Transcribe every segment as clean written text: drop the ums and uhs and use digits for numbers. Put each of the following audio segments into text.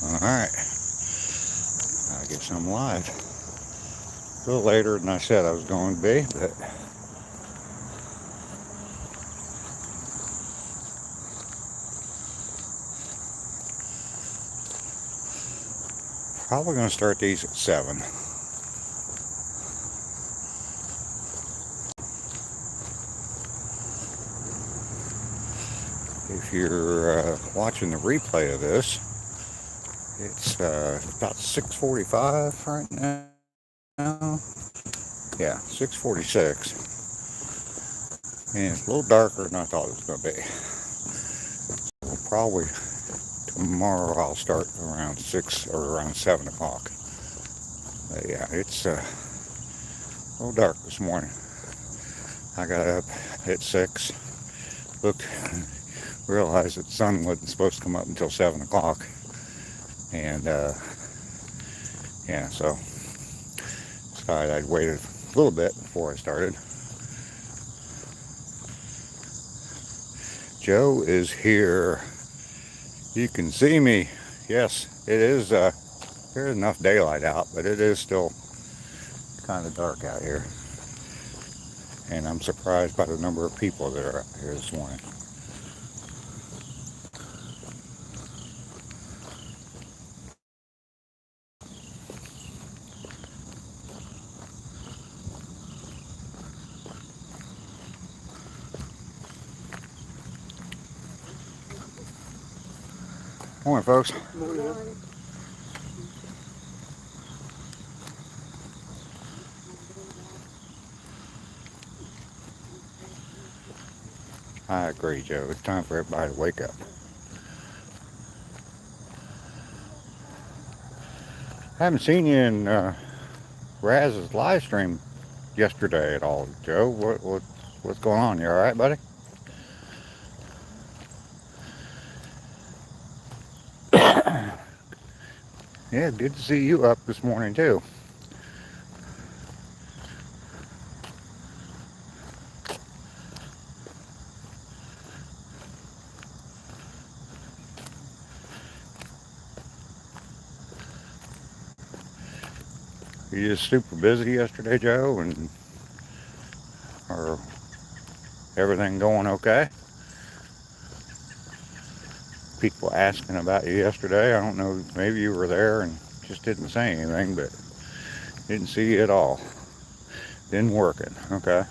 Alright, I guess I'm live. A little later than I said I was going to be, but probably going to start these at 7. If you're watching the replay of this, it's about 6:45 right now. Yeah, 6:46. And it's a little darker than I thought it was going to be. So probably tomorrow I'll start around 6 or around 7 o'clock. But yeah, it's a little dark this morning. I got up at 6, looked, realized that the sun wasn't supposed to come up until 7 o'clock. And yeah, so decided I'd wait a little bit before I started. Joe is here. You can see me. Yes, it is. There's enough daylight out, but it is still kind of dark out here. And I'm surprised by the number of people that are out here this morning. Morning, folks. Morning. I agree, Joe. It's time for everybody to wake up. I haven't seen you in Raz's live stream yesterday at all, Joe. What's going on? You all right, buddy? Yeah, good to see you up this morning too. You just super busy yesterday, Joe, and or everything going okay? People asking about you yesterday. I don't know, maybe you were there and just didn't say anything, but didn't see you at all. Been working, okay.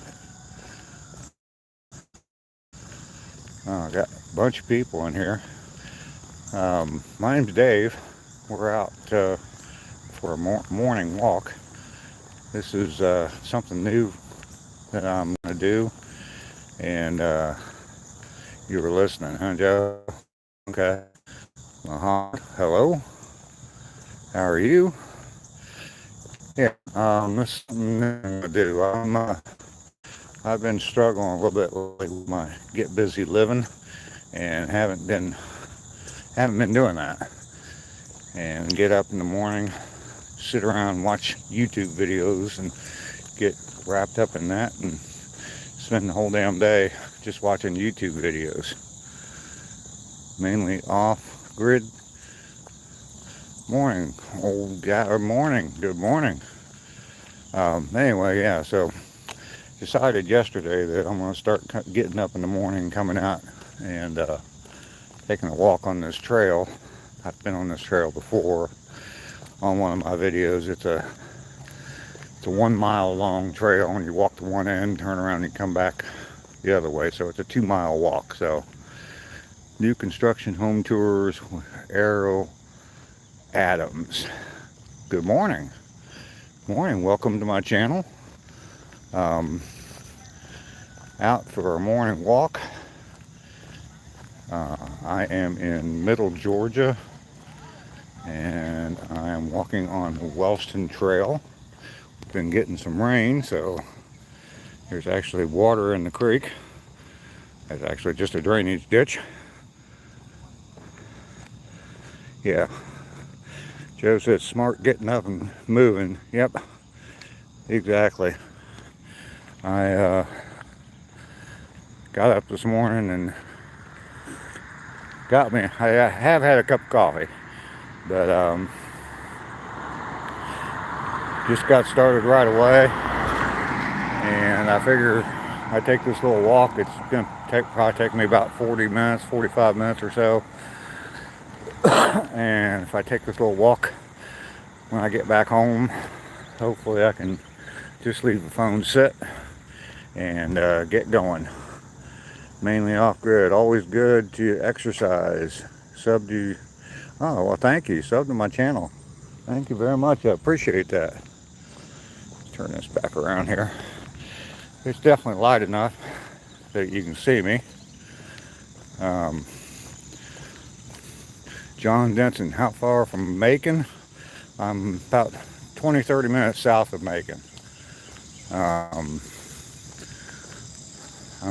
I got a bunch of people in here. My name's Dave. We're out for a morning walk. This is something new that I'm going to do, and you were listening, huh, Joe? Okay. Hello. How are you? Yeah. This is something I'm gonna do. I've been struggling a little bit lately with my get busy living, and haven't been doing that. And get up in the morning, sit around and watch YouTube videos, and get wrapped up in that, and spend the whole damn day just watching YouTube videos. Mainly off-grid. Morning, old guy, or morning, good morning. Anyway, yeah, so decided yesterday that I'm going to start getting up in the morning, coming out, and taking a walk on this trail. I've been on this trail before on one of my videos. It's a 1 mile long trail, and you walk to one end, turn around, and you come back the other way. So it's a 2 mile walk. So new construction home tours with Errol Adams. Good morning. Morning. Welcome to my channel. Out for a morning walk. I am in Middle Georgia, and I am walking on the Wellston Trail. We've been getting some rain, so there's actually water in the creek. It's actually just a drainage ditch. Yeah. Joe said smart getting up and moving. Yep, exactly. I got up this morning and I have had a cup of coffee. But just got started right away, and I figure I take this little walk. It's gonna probably take me about 40 minutes, 45 minutes or so. And if I take this little walk when I get back home, hopefully I can just leave the phone sit and get going. Mainly off grid. Always good to exercise. Sub to. Oh, well, thank you. Sub to my channel. Thank you very much. I appreciate that. Let's turn this back around here. It's definitely light enough that you can see me. John Denson, how far from Macon? I'm about 20-30 minutes south of Macon. I'm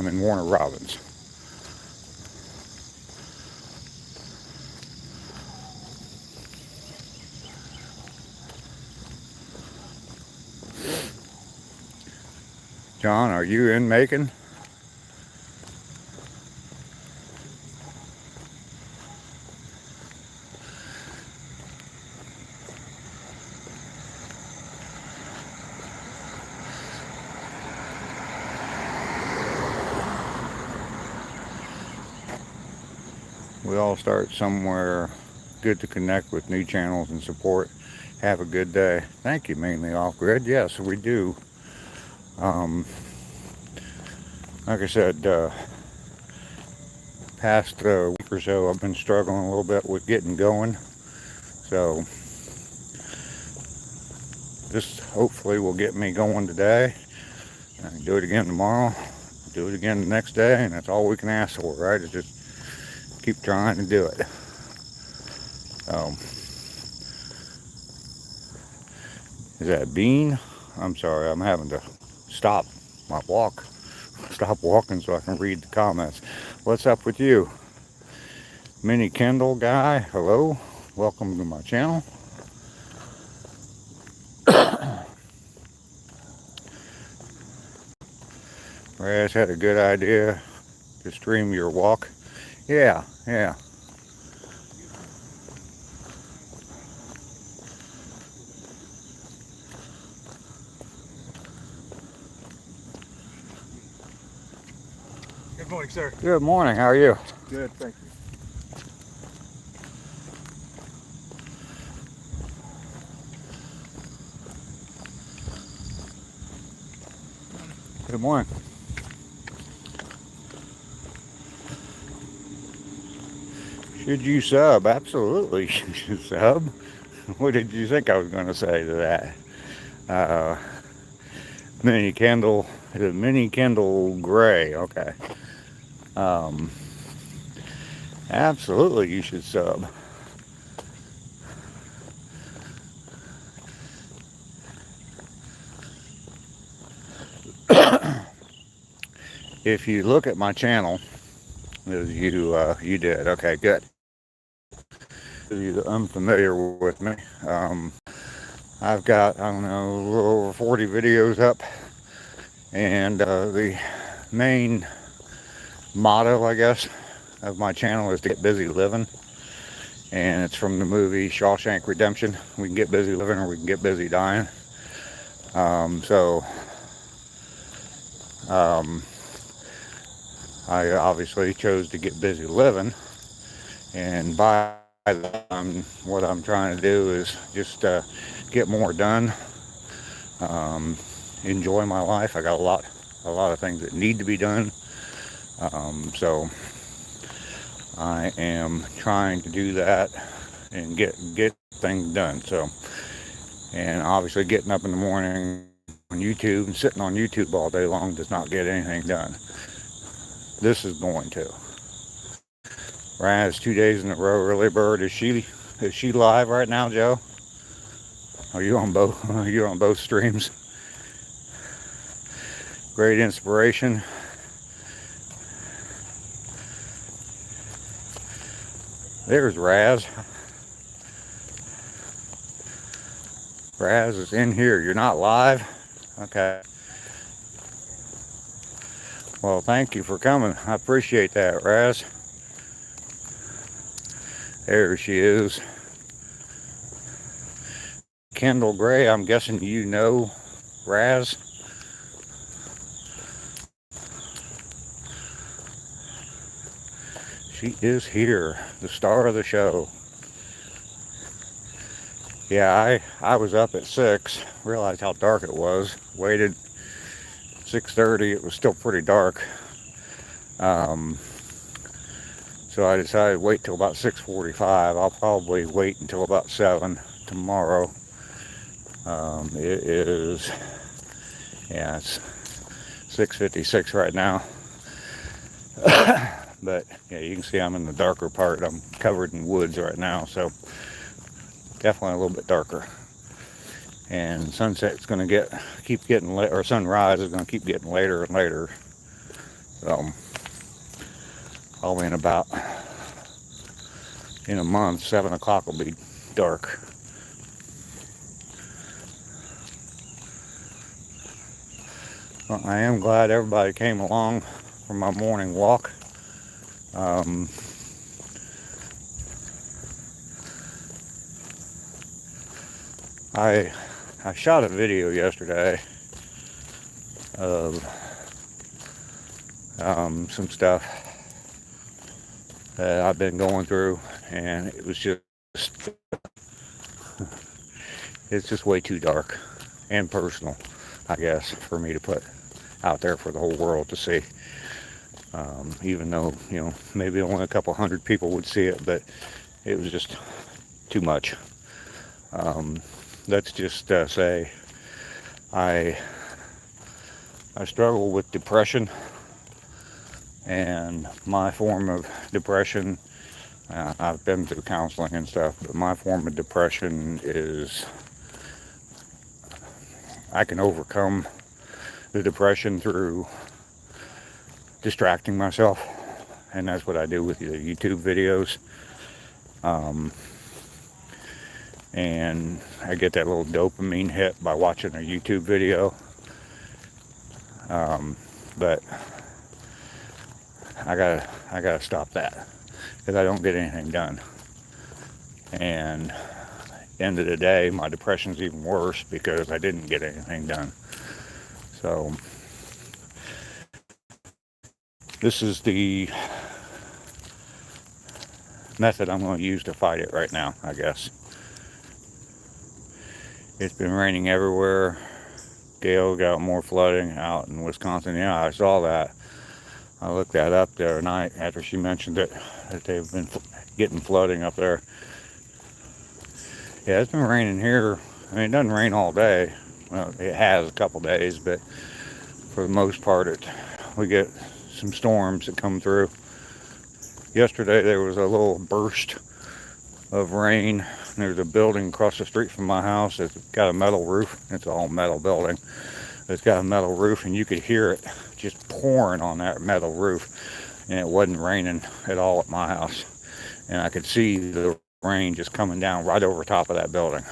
in Warner Robins. John, are you in Macon? We all start somewhere. Good to connect with new channels and support. Have a good day. Thank you, Mainly Off Grid. Yes, we do. Like I said, past week or so, I've been struggling a little bit with getting going. So this hopefully will get me going today. I can do it again tomorrow. Do it again the next day, and that's all we can ask for, right? Is just keep trying to do it. Is that Bean? I'm sorry, I'm having to stop my walk. Stop walking so I can read the comments. What's up with you? Mini Kendall guy, hello. Welcome to my channel. Raz had a good idea to stream your walk. Yeah. Good morning, sir. Good morning, how are you? Good, thank you. Good morning. Should you sub? Absolutely, you should sub. What did you think I was going to say to that? Mini Kendall Gray. Okay. Absolutely, you should sub. If you look at my channel, as you did, okay, good. For you that unfamiliar with me, I've got, I don't know, a little over 40 videos up, and the main motto, I guess, of my channel is to get busy living, and it's from the movie Shawshank Redemption. We can get busy living or we can get busy dying. I obviously chose to get busy living, and by that, what I'm trying to do is just get more done, enjoy my life. I got a lot of things that need to be done, so I am trying to do that and get things done. So, and obviously getting up in the morning on YouTube and sitting on YouTube all day long does not get anything done. This is going to. Raz 2 days in a row. Early bird. Is she live right now, Joe? Are you on both? You're on both streams. Great inspiration. There's Raz. Raz is in here. You're not live? Okay. Well, thank you for coming. I appreciate that, Raz. There she is. Kendall Gray, I'm guessing you know Raz. She is here, the star of the show. Yeah, I was up at 6, realized how dark it was, waited 6:30, it was still pretty dark. So I decided to wait till about 6:45. I'll probably wait until about 7 tomorrow. It is, yeah, it's 6:56 right now. But yeah, you can see I'm in the darker part. I'm covered in woods right now, so definitely a little bit darker. And sunset's going to keep getting late, or sunrise is going to keep getting later and later. So probably in a month, 7 o'clock will be dark. Well, I am glad everybody came along for my morning walk. I shot a video yesterday of some stuff that I've been going through, and it was it's just way too dark and personal, I guess, for me to put out there for the whole world to see. Even though, maybe only a couple hundred people would see it, but it was just too much. Let's just say I struggle with depression, and my form of depression, I've been through counseling and stuff, but my form of depression is I can overcome the depression through distracting myself, and that's what I do with the YouTube videos. And I get that little dopamine hit by watching a YouTube video. But I gotta stop that, because I don't get anything done. And end of the day, my depression's even worse because I didn't get anything done. So this is the method I'm going to use to fight it right now, I guess. It's been raining everywhere. Gale got more flooding out in Wisconsin. Yeah, I saw that. I looked that up the other night after she mentioned it, that they've been getting flooding up there. Yeah, it's been raining here. I mean, it doesn't rain all day. Well, it has a couple days, but for the most part, we get some storms that come through. Yesterday there was a little burst of rain. There's a building across the street from my house. It's got a metal roof. It's an all metal building. It's got a metal roof, and you could hear it just pouring on that metal roof. And it wasn't raining at all at my house. And I could see the rain just coming down right over top of that building.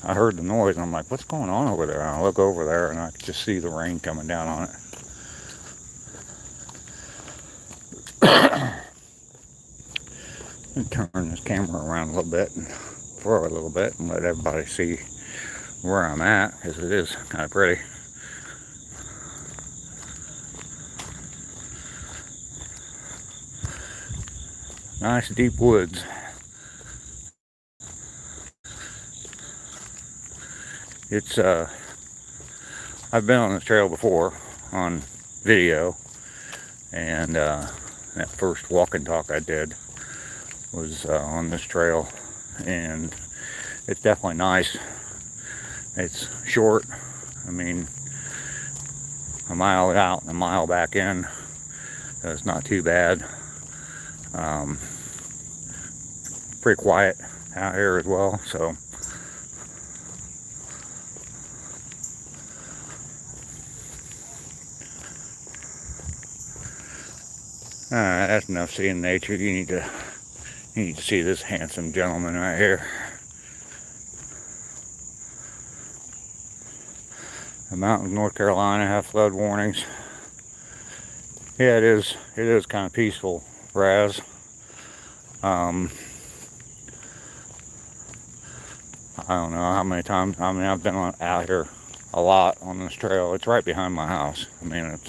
I heard the noise, and I'm like, what's going on over there? And I look over there, and I could just see the rain coming down on it. And turn this camera around a little bit and throw it a little bit and let everybody see where I'm at, because it is kind of pretty. Nice deep woods. It's I've been on this trail before on video, and that first walk and talk I did was on this trail, and it's definitely nice. It's short. I mean, a mile out and a mile back in. So it's not too bad. Pretty quiet out here as well, so alright, that's enough seeing nature. You need to see this handsome gentleman right here. The mountains of North Carolina have flood warnings. Yeah, it is kind of peaceful, Raz. I don't know how many times. I mean, I've been out here a lot on this trail. It's right behind my house. I mean,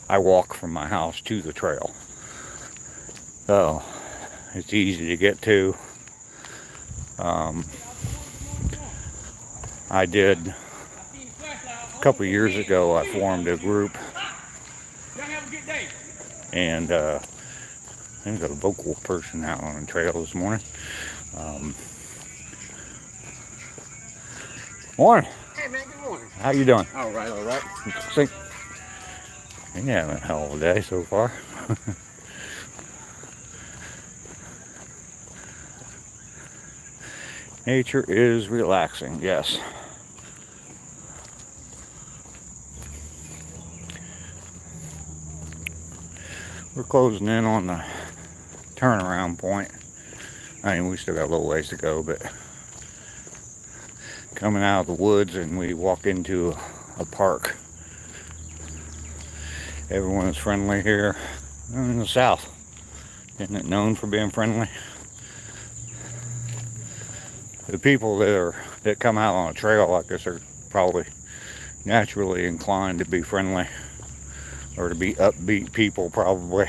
I walk from my house to the trail. So, it's easy to get to. I did, a couple years ago, I formed a group, and there's a vocal person out on the trail this morning. Morning. Hey man, good morning. How you doing? All right, all right. See, you're having a hell of a day so far. Nature is relaxing, yes. We're closing in on the turnaround point. I mean, we still got a little ways to go, but coming out of the woods and we walk into a park. Everyone is friendly here in the South. Isn't it known for being friendly? The people that come out on a trail like this are probably naturally inclined to be friendly, or to be upbeat people, probably.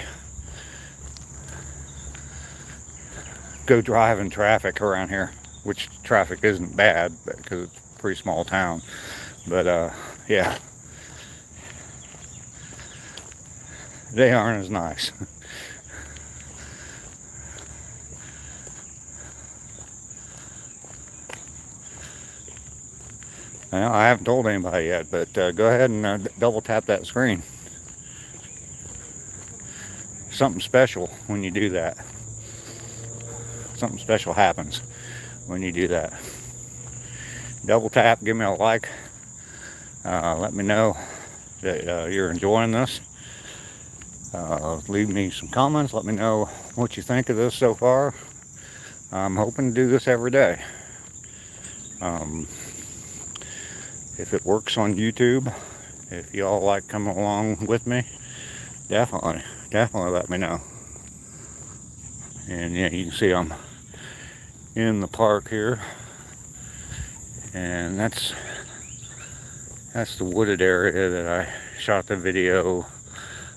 Go driving traffic around here, which traffic isn't bad because it's a pretty small town. But yeah, they aren't as nice. Well, I haven't told anybody yet, but go ahead and double tap that screen. Something special when you do that. Something special happens when you do that. Double tap, give me a like. Let me know that you're enjoying this. Leave me some comments. Let me know what you think of this so far. I'm hoping to do this every day. If it works on YouTube, if y'all like coming along with me, definitely let me know. And yeah, you can see I'm in the park here, and that's the wooded area that I shot the video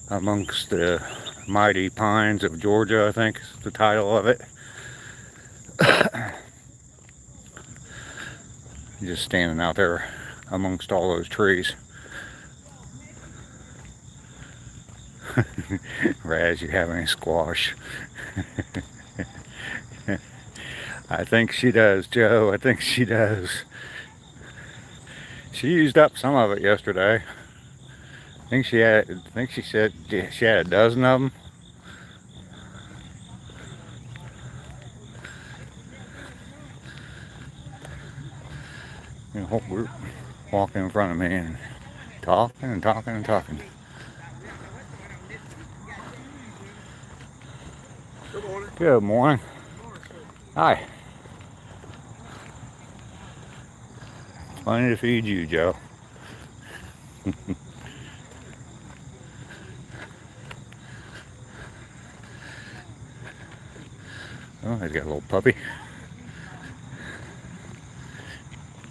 amongst the mighty pines of Georgia, I think is the title of it. Just standing out there amongst all those trees. Raz, you have any squash? I think she does, Joe. I think she does. She used up some of it yesterday. I think she said she had a dozen of them. You know, we're walking in front of me and talking and talking and talking. Good morning. Good morning. Hi. Plenty to feed you, Joe. Oh, he's got a little puppy.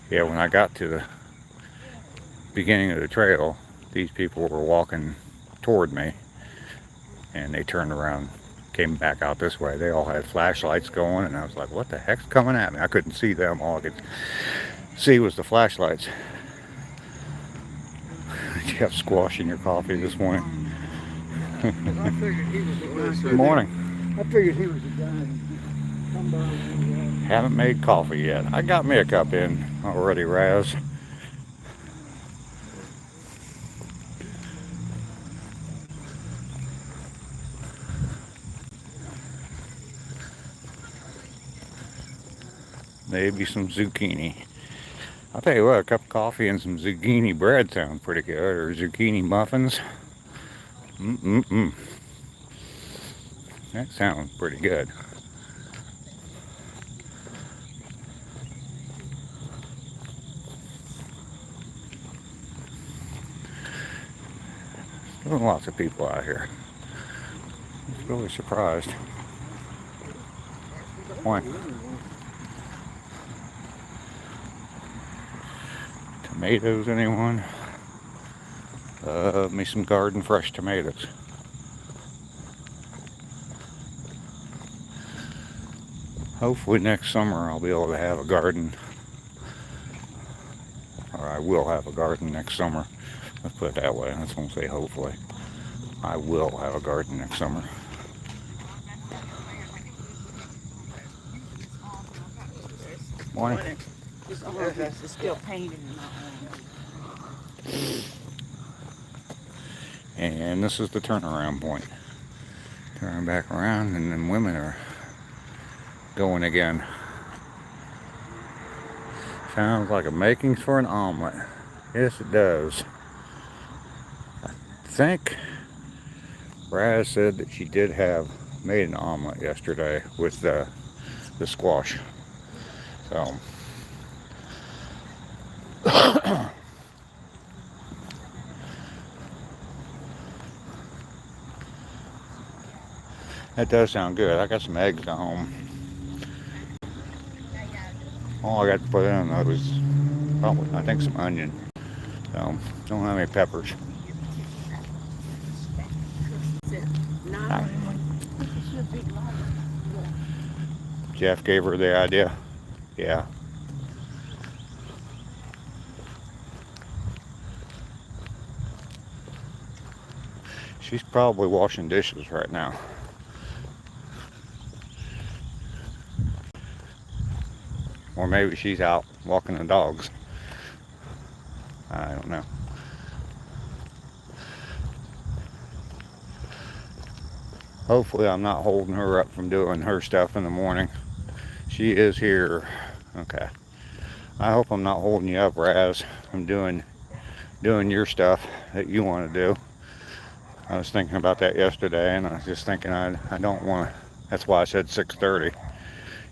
Yeah, when I got to the beginning of the trail, these people were walking toward me, and they turned around, came back out this way. They all had flashlights going, and I was like, what the heck's coming at me? I couldn't see them. All I could see was the flashlights. Did you have squash in your coffee this morning? I figured he was the guy. Good morning. I figured he was the guy. Come by. Haven't made coffee yet. I got me a cup in already, Raz. Maybe some zucchini. I'll tell you what, a cup of coffee and some zucchini bread sound pretty good, or zucchini muffins. That sounds pretty good. Still lots of people out here. I was really surprised. Why? Tomatoes, anyone? Me some garden fresh tomatoes. Hopefully next summer I'll be able to have a garden. Or I will have a garden next summer. Let's put it that way. I just won't say hopefully. I will have a garden next summer. Morning. It's still painted in my arm. And this is the turnaround point. Turn back around and then women are going again. Sounds like a makings for an omelet. Yes, it does. I think Raz said that she did have made an omelet yesterday with the squash. So that does sound good. I got some eggs at home. All I got to put in though was probably, I think, some onion. So don't have any peppers. Jeff gave her the idea. Yeah. She's probably washing dishes right now. Or maybe she's out walking the dogs. I don't know. Hopefully I'm not holding her up from doing her stuff in the morning. She is here. Okay. I hope I'm not holding you up, Raz, from doing your stuff that you want to do. I was thinking about that yesterday, and I was just thinking I don't want to. That's why I said 6:30.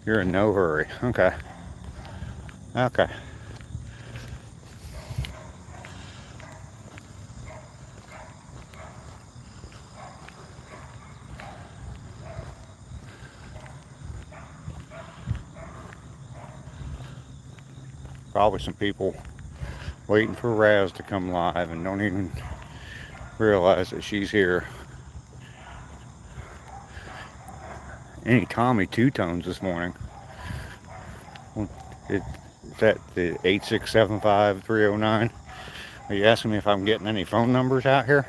You're in no hurry. Okay. Okay. Probably some people waiting for Raz to come live and don't even realize that she's here. Any Tommy two-tones this morning? Is that the 8675309? Are you asking me if I'm getting any phone numbers out here?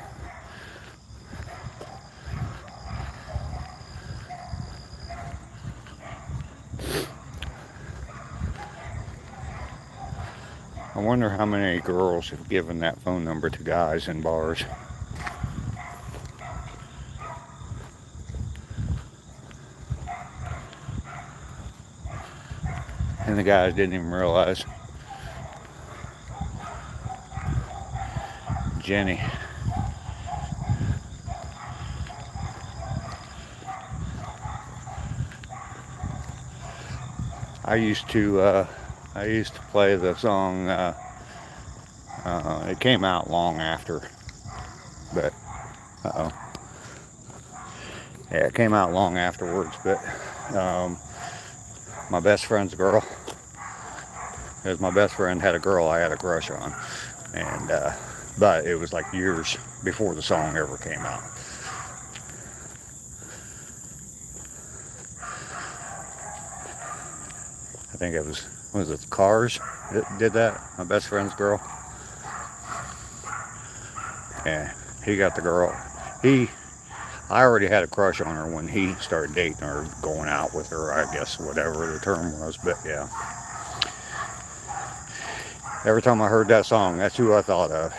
I wonder how many girls have given that phone number to guys in bars. And the guys didn't even realize. Jenny. I used to play the song. It came out long after, but yeah, it came out long afterwards. But my best friend's girl, because my best friend had a girl I had a crush on, and but it was like years before the song ever came out. I think it was it the Cars that did that? My best friend's girl. Yeah, he got the girl. I already had a crush on her when he started dating her, going out with her, I guess, whatever the term was. But yeah, every time I heard that song, that's who I thought of.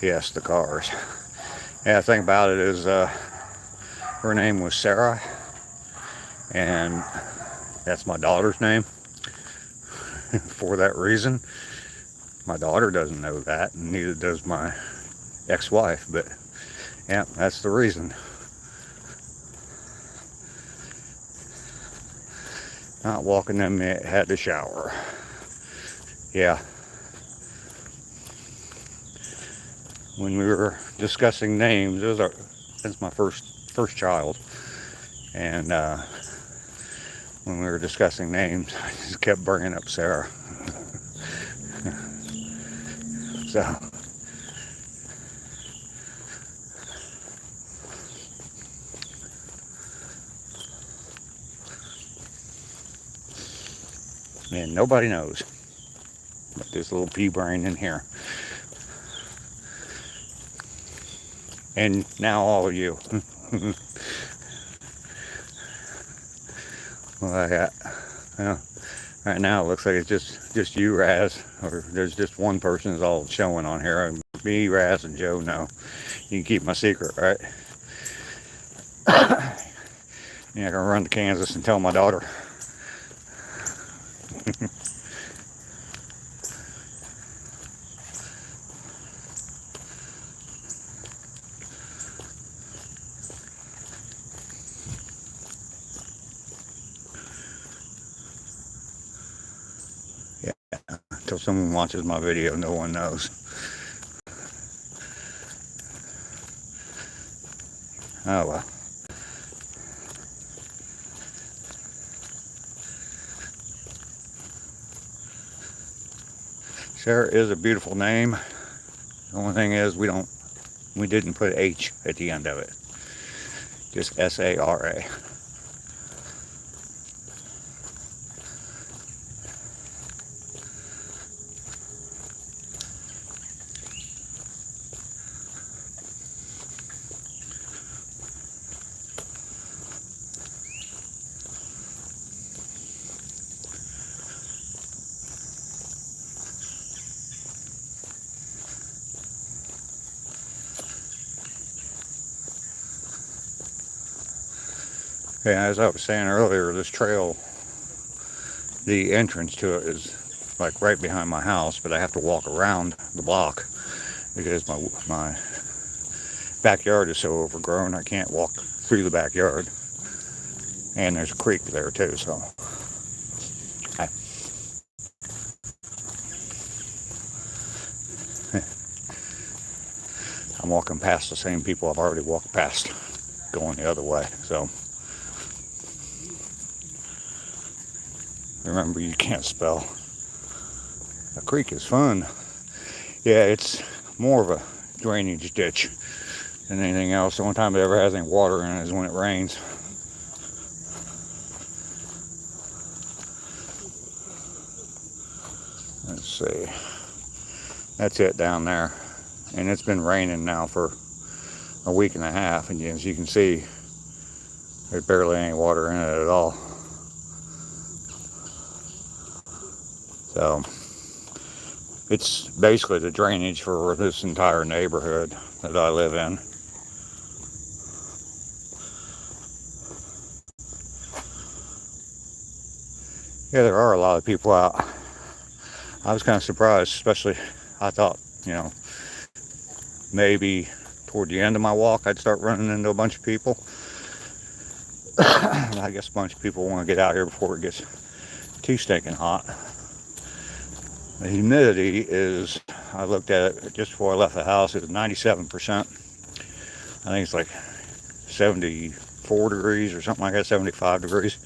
Yes, the Cars. Yeah, the thing about it is, her name was Sarah, and that's my daughter's name. For that reason, my daughter doesn't know that, and neither does my ex-wife, but yeah, that's the reason. Not walking them, had to shower. Yeah. When we were discussing names, that's my first child, and when we were discussing names, I just kept bringing up Sarah. So, and nobody knows but this little pea brain in here. And now all of you. Well, I got, well, right now it looks like it's just you, Raz, or there's just one person is all showing on here. Me, Raz, and Joe. No, you can keep my secret, right? Yeah, I can run to Kansas and tell my daughter. Yeah, until someone watches my video, no one knows. Oh well. Sarah is a beautiful name. The only thing is we didn't put H at the end of it. Just S-A-R-A. Yeah, as I was saying earlier, this trail, the entrance to it is like right behind my house, but I have to walk around the block because my backyard is so overgrown I can't walk through the backyard. And there's a creek there too, so I'm walking past the same people I've already walked past going the other way. So remember, you can't spell. A creek is fun. Yeah, it's more of a drainage ditch than anything else. The only time it ever has any water in it is when it rains. Let's see. That's it down there. And it's been raining now for a week and a half. And as you can see, there's barely any water in it at all. So it's basically the drainage for this entire neighborhood that I live in. Yeah, there are a lot of people out. I was kind of surprised, especially I thought, maybe toward the end of my walk I'd start running into a bunch of people. I guess a bunch of people want to get out here before it gets too stinking hot. The humidity is, I looked at it just before I left the house, it was 97%. I think it's like 74 degrees or something like that, 75 degrees.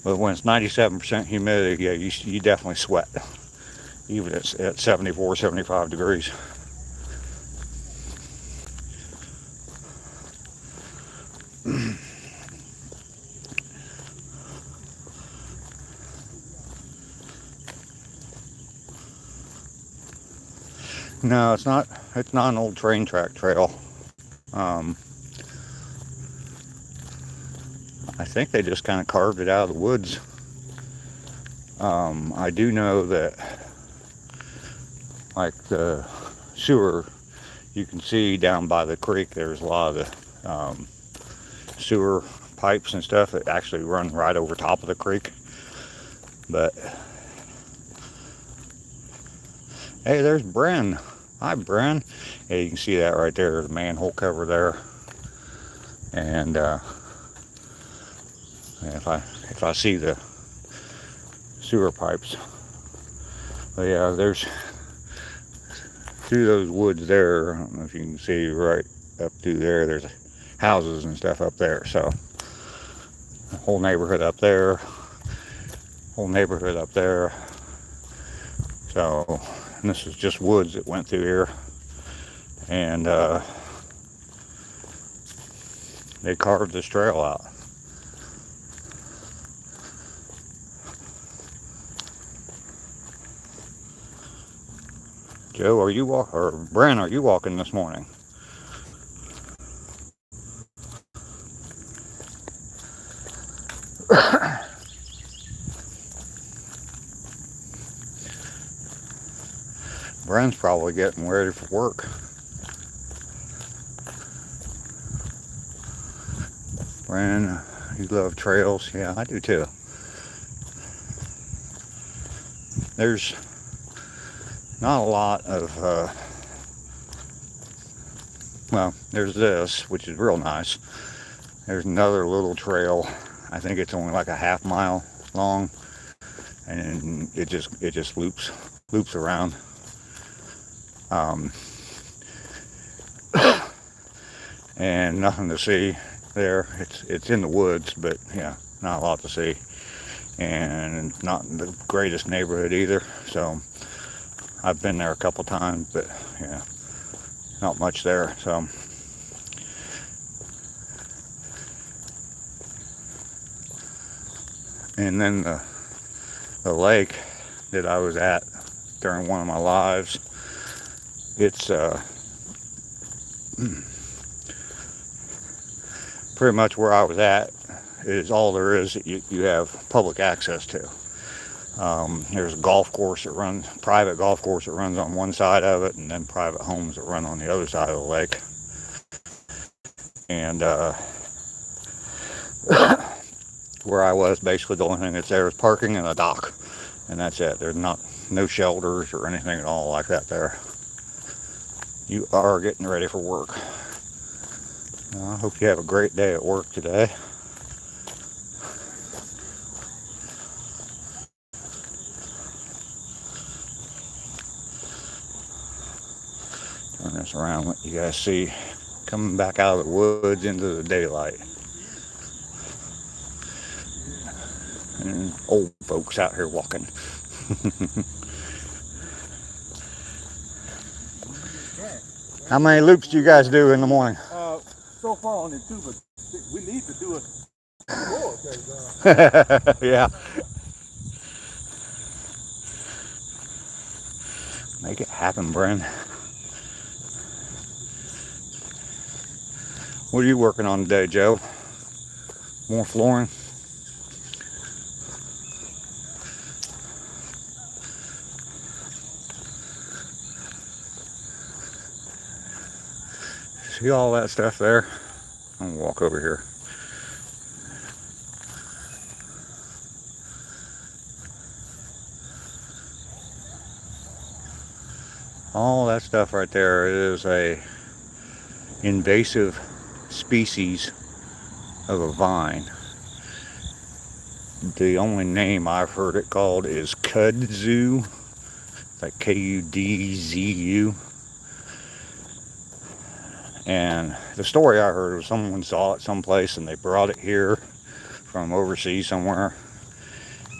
But when it's 97% humidity, yeah, you definitely sweat, even at 74, 75 degrees. No, it's not an old train track trail. I think they just kind of carved it out of the woods. I do know that, like the sewer, you can see down by the creek, there's a lot of the sewer pipes and stuff that actually run right over top of the creek. But hey, there's Bren. Hi, Bren. Yeah, you can see that right there, the manhole cover there. And if I see the sewer pipes, but yeah, there's through those woods there. I don't know if you can see right up through there. There's houses and stuff up there. So the whole neighborhood up there. whole neighborhood up there. So, and this is just woods that went through here. And they carved this trail out. Joe, are you or Brent, are you walking this morning? Brent's probably getting ready for work. Brent, you love trails? Yeah, I do too. There's not a lot of, well, there's this, which is real nice. There's another little trail. I think it's only like a half mile long, and it just loops around. And nothing to see there. It's in the woods, but yeah, not a lot to see, and not in the greatest neighborhood either. So I've been there a couple times, but yeah, not much there. So and then the lake that I was at during one of my lives, it's pretty much where I was at is all there is that you have public access to. There's a golf course that runs, private golf course that runs on one side of it, and then private homes that run on the other side of the lake. And where I was, basically the only thing that's there is parking and a dock, and that's it. There's no shelters or anything at all like that there. You are getting ready for work. I hope you have a great day at work today. Turn this around, let you guys see coming back out of the woods into the daylight. And old folks out here walking. How many loops do you guys do in the morning? So far only 2, but we need to do it more. Yeah. Make it happen, Bren. What are you working on today, Joe? More flooring? See all that stuff there? I'm gonna walk over here. All that stuff right there is a invasive species of a vine. The only name I've heard it called is kudzu, like Kudzu. And the story I heard was someone saw it someplace and they brought it here from overseas somewhere,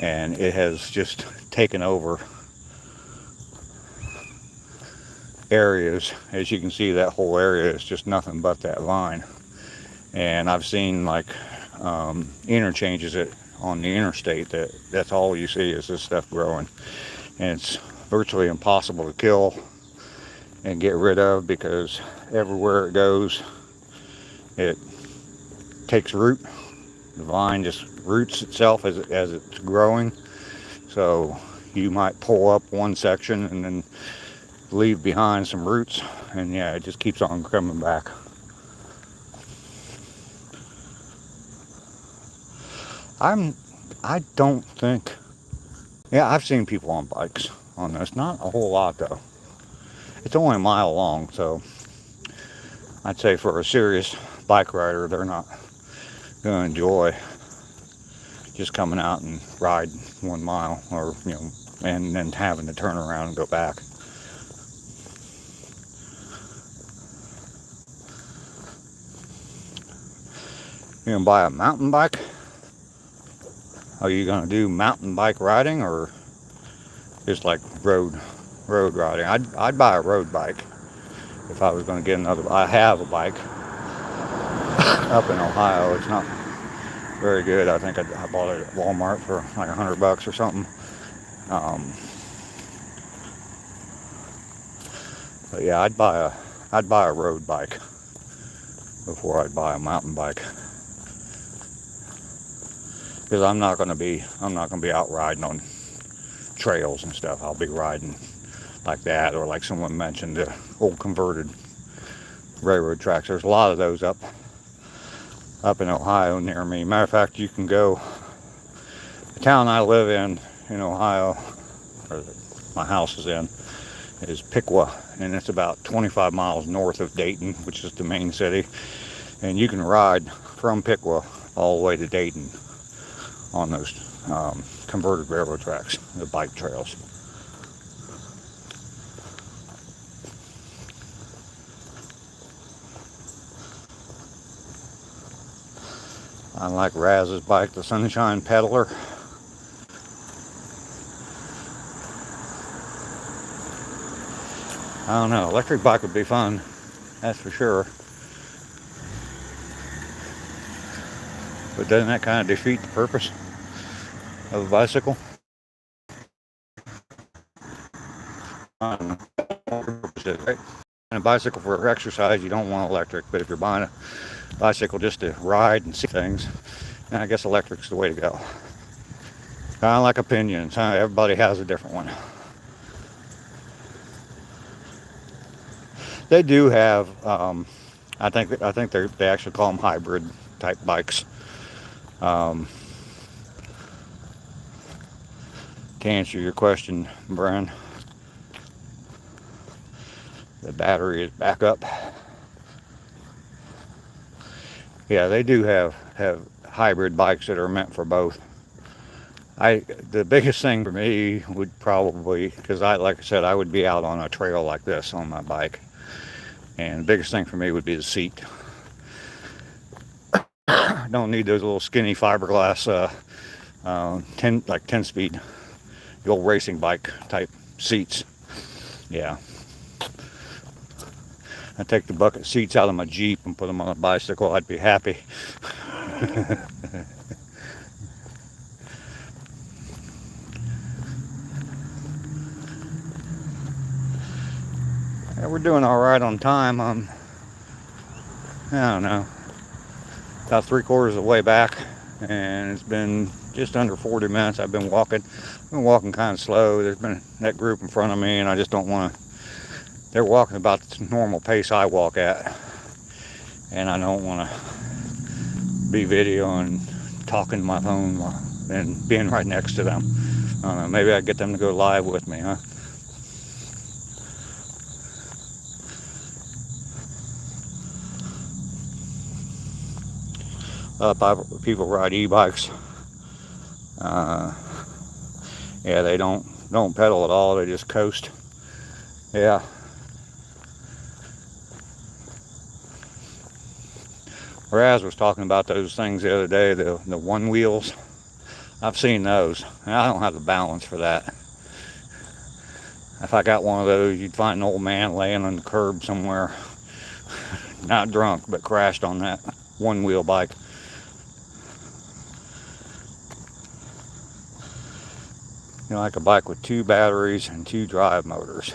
and it has just taken over areas. As you can see, that whole area is just nothing but that vine. And I've seen like interchanges on the interstate that's all you see is this stuff growing, and it's virtually impossible to kill and get rid of because everywhere it goes it takes root. The vine just roots itself as it's growing, so you might pull up one section and then leave behind some roots, and yeah, it just keeps on coming back. I don't think, yeah, I've seen people on bikes on this, not a whole lot though. It's only a mile long, so I'd say for a serious bike rider, they're not going to enjoy just coming out and ride 1 mile, or and then having to turn around and go back. You gonna buy a mountain bike? Are you gonna do mountain bike riding or just like road riding? I'd buy a road bike if I was gonna get another. I have a bike up in Ohio. It's not very good. I think I bought it at Walmart for like $100 or something. But yeah, I'd buy a road bike before I'd buy a mountain bike, because I'm not gonna be out riding on trails and stuff. I'll be riding like that, or like someone mentioned, the old converted railroad tracks. There's a lot of those up in Ohio near me. Matter of fact, you can go. The town I live in Ohio, or my house is in, is Piqua, and it's about 25 miles north of Dayton, which is the main city. And you can ride from Piqua all the way to Dayton on those converted railroad tracks, the bike trails. I like Raz's bike, the Sunshine Peddler. I don't know, electric bike would be fun, that's for sure. But doesn't that kind of defeat the purpose of a bicycle? I don't know. Right? And a bicycle for exercise, you don't want electric, but if you're buying a bicycle just to ride and see things, then I guess electric's the way to go. Kind of like opinions, huh? Everybody has a different one. They do have, I think they actually call them hybrid type bikes. To answer your question, Brian, the battery is back up. Yeah, they do have hybrid bikes that are meant for both. The biggest thing for me would probably, because like I said, I would be out on a trail like this on my bike, and the biggest thing for me would be the seat. I don't need those little skinny fiberglass 10 speed, the old racing bike type seats. Yeah, I'd take the bucket seats out of my Jeep and put them on a bicycle. I'd be happy. Yeah, we're doing all right on time. I don't know, about 3/4 of the way back, and it's been just under 40 minutes. I've been walking kind of slow. There's been that group in front of me, and I just don't want to. They're walking about the normal pace I walk at, and I don't want to be videoing, talking to my phone, and being right next to them. I don't know, maybe I'd get them to go live with me, huh? People ride e-bikes. Yeah, they don't pedal at all. They just coast. Yeah. Raz was talking about those things the other day, the one wheels. I've seen those, and I don't have the balance for that. If I got one of those, you'd find an old man laying on the curb somewhere, not drunk, but crashed on that one wheel bike. You know, like a bike with 2 batteries and 2 drive motors.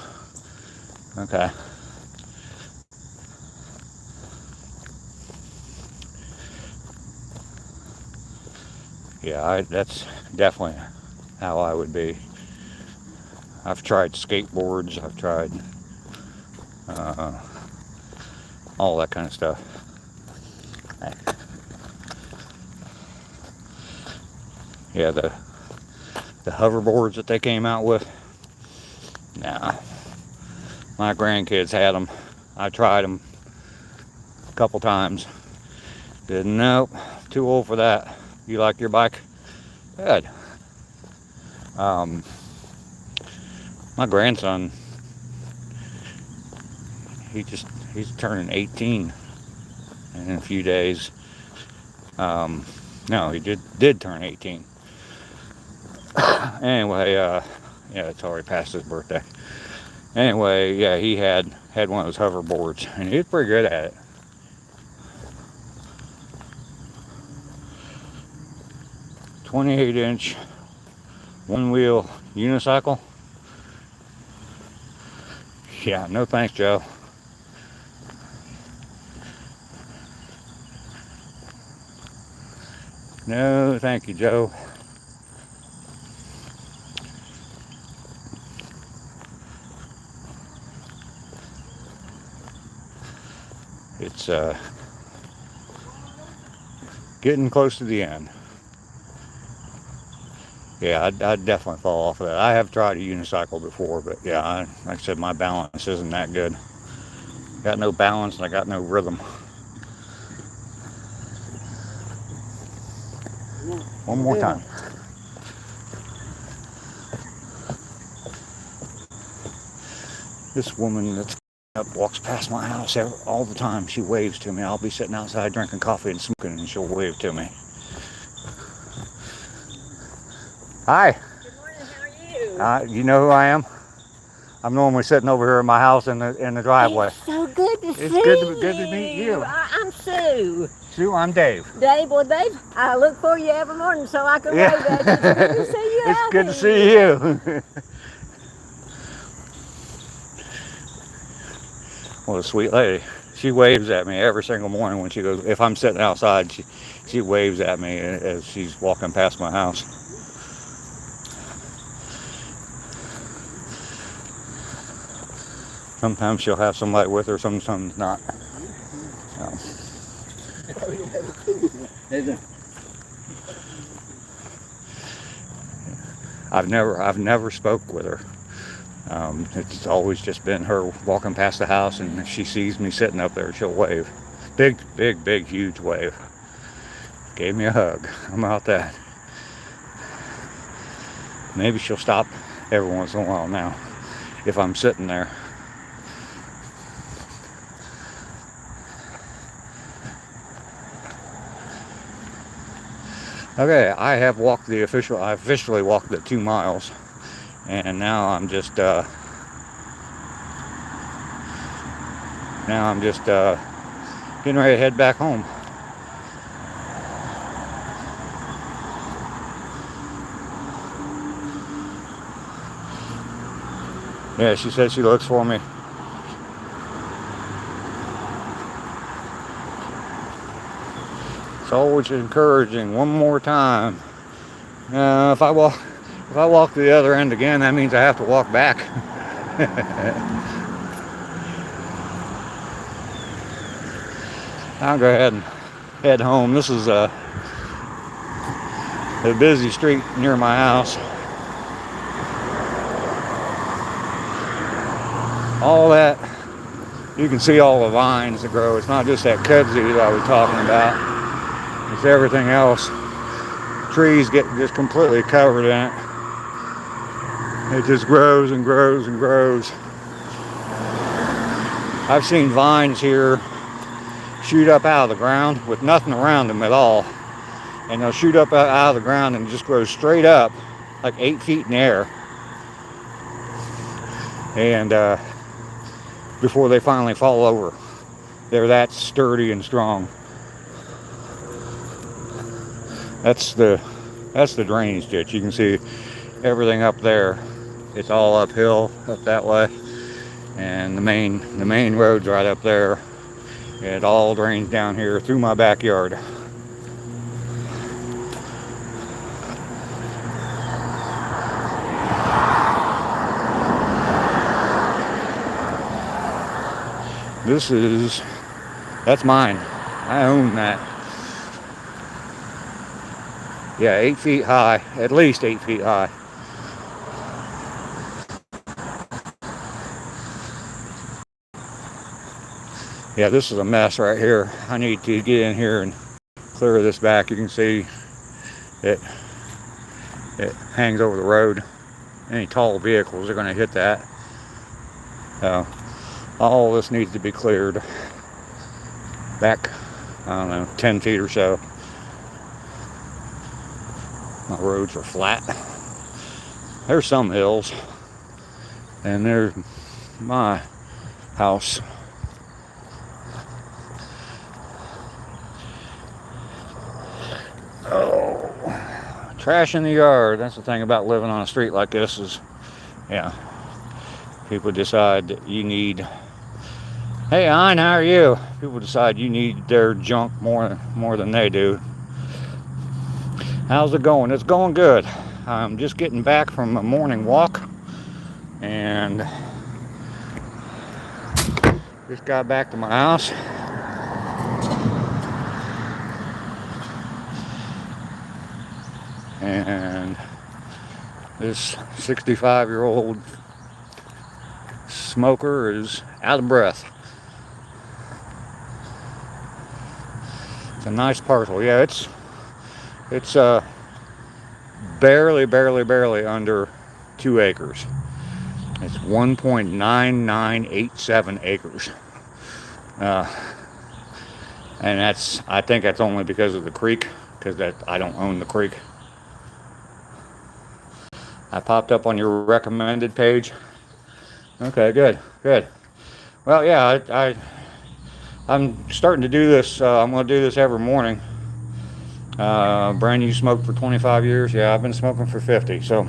Okay. Yeah, that's definitely how I would be. I've tried skateboards, I've tried all that kind of stuff. Yeah, the hoverboards that they came out with, nah. My grandkids had them. I tried them a couple times. Said, nope, too old for that. You like your bike? Good. My grandson, he's turning 18 in a few days. No, he did turn 18. Anyway, yeah, it's already past his birthday. Anyway, yeah, he had one of those hoverboards, and he was pretty good at it. "28-inch one-wheel unicycle." Yeah, no thanks, Joe. No, thank you, Joe. It's getting close to the end. Yeah, I'd definitely fall off of that. I have tried a unicycle before, but yeah, like I said, my balance isn't that good. Got no balance and I got no rhythm. One more time. This woman that's up walks past my house all the time. She waves to me. I'll be sitting outside drinking coffee and smoking, and she'll wave to me. Hi. Good morning, how are you? You know who I am? I'm normally sitting over here in my house in the driveway. It's so good to see It's you. good to meet you. I'm Sue. Sue, I'm Dave. Dave, well, Dave, I look for you every morning so I can wave at you. It's good to see you. It's good to see you. What a sweet lady. She waves at me every single morning when she goes, if I'm sitting outside, she waves at me as she's walking past my house. Sometimes she'll have somebody with her, sometimes not. So. I've never spoke with her. It's always just been her walking past the house, and if she sees me sitting up there, she'll wave. Big, huge wave. Gave me a hug. How about that? Maybe she'll stop every once in a while now, if I'm sitting there. Okay, I officially walked the 2 miles, and now I'm just getting ready to head back home. Yeah, she said she looks for me. It's always encouraging. One more time. If I walk to the other end again, that means I have to walk back. I'll go ahead and head home. This is a busy street near my house. All that, you can see all the vines that grow. It's not just that kudzu that I was talking about. It's everything else. Trees get just completely covered in it. It just grows and grows and grows. I've seen vines here shoot up out of the ground with nothing around them at all. And they'll shoot up out of the ground and just grow straight up, like 8 feet in the air. And before they finally fall over. They're that sturdy and strong. That's the drainage ditch. You can see everything up there. It's all uphill up that way, and the main road's right up there. It all drains down here through my backyard. That's mine. I own that. Yeah, 8 feet high, at least 8 feet high. Yeah, this is a mess right here. I need to get in here and clear this back. You can see it hangs over the road. Any tall vehicles are going to hit that. All this needs to be cleared back, I don't know, 10 feet or so. My roads are flat. There's some hills. And there's my house. Oh, trash in the yard. That's the thing about living on a street like this is, yeah, people decide that you need, hey, Ein, how are you? People decide you need their junk more than they do. How's it going? It's going good. I'm just getting back from a morning walk and just got back to my house. And this 65-year-old smoker is out of breath. It's a nice parcel. Yeah, it's barely under 2 acres. It's 1.9987 acres. And I think that's only because of the creek, because I don't own the creek. I popped up on your recommended page. Okay, good. Well, yeah, I'm starting to do this. I'm going to do this every morning. Brand, you smoked for 25 years? Yeah, I've been smoking for 50. So,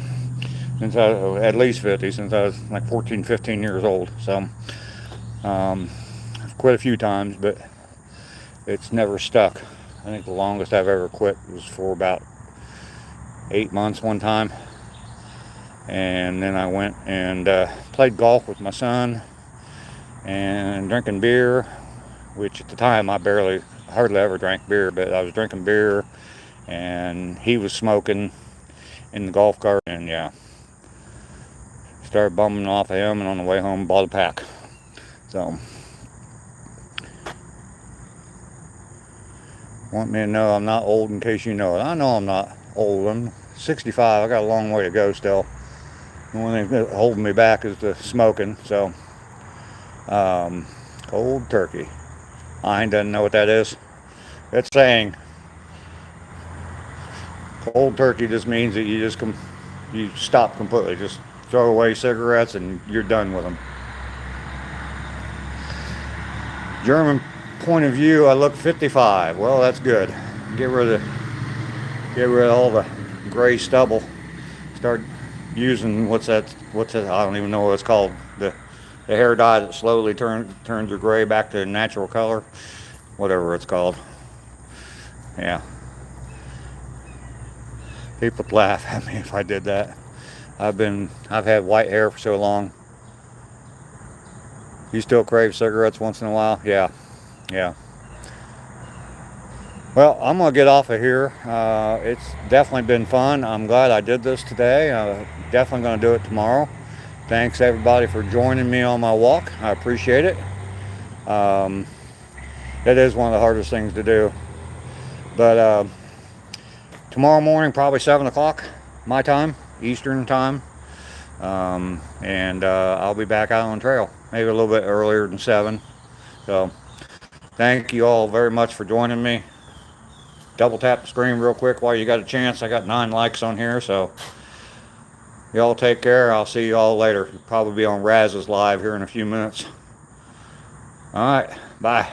at least 50, since I was like 14, 15 years old. So, I've quit a few times, but it's never stuck. I think the longest I've ever quit was for about 8 months one time. And then I went and played golf with my son and drinking beer, which at the time I hardly ever drank beer, but I was drinking beer and he was smoking in the golf cart, and yeah, started bumming off of him, and on the way home bought a pack. So, want me to know I'm not old in case you know it. I know I'm not old. I'm 65. I got a long way to go still. The only thing holding me back is the smoking. So, cold turkey. Ein doesn't know what that is. It's saying cold turkey just means that you stop completely. Just throw away cigarettes and you're done with them. German point of view, I look 55. Well, that's good. Get rid of all the gray stubble. Start using what's that? I don't even know what it's called. The hair dye that slowly turns your gray back to natural color, whatever it's called. Yeah. People would laugh at me if I did that. I've had white hair for so long. You still crave cigarettes once in a while? Yeah. Well, I'm gonna get off of here. It's definitely been fun. I'm glad I did this today. Definitely gonna do it tomorrow. Thanks everybody for joining me on my walk. I appreciate it. It is one of the hardest things to do. But tomorrow morning, probably 7 o'clock my time, Eastern time. And I'll be back out on the trail. Maybe a little bit earlier than 7. So thank you all very much for joining me. Double tap the screen real quick while you got a chance. I got 9 likes on here, so y'all take care. I'll see y'all later. You'll probably be on Raz's live here in a few minutes. All right, bye.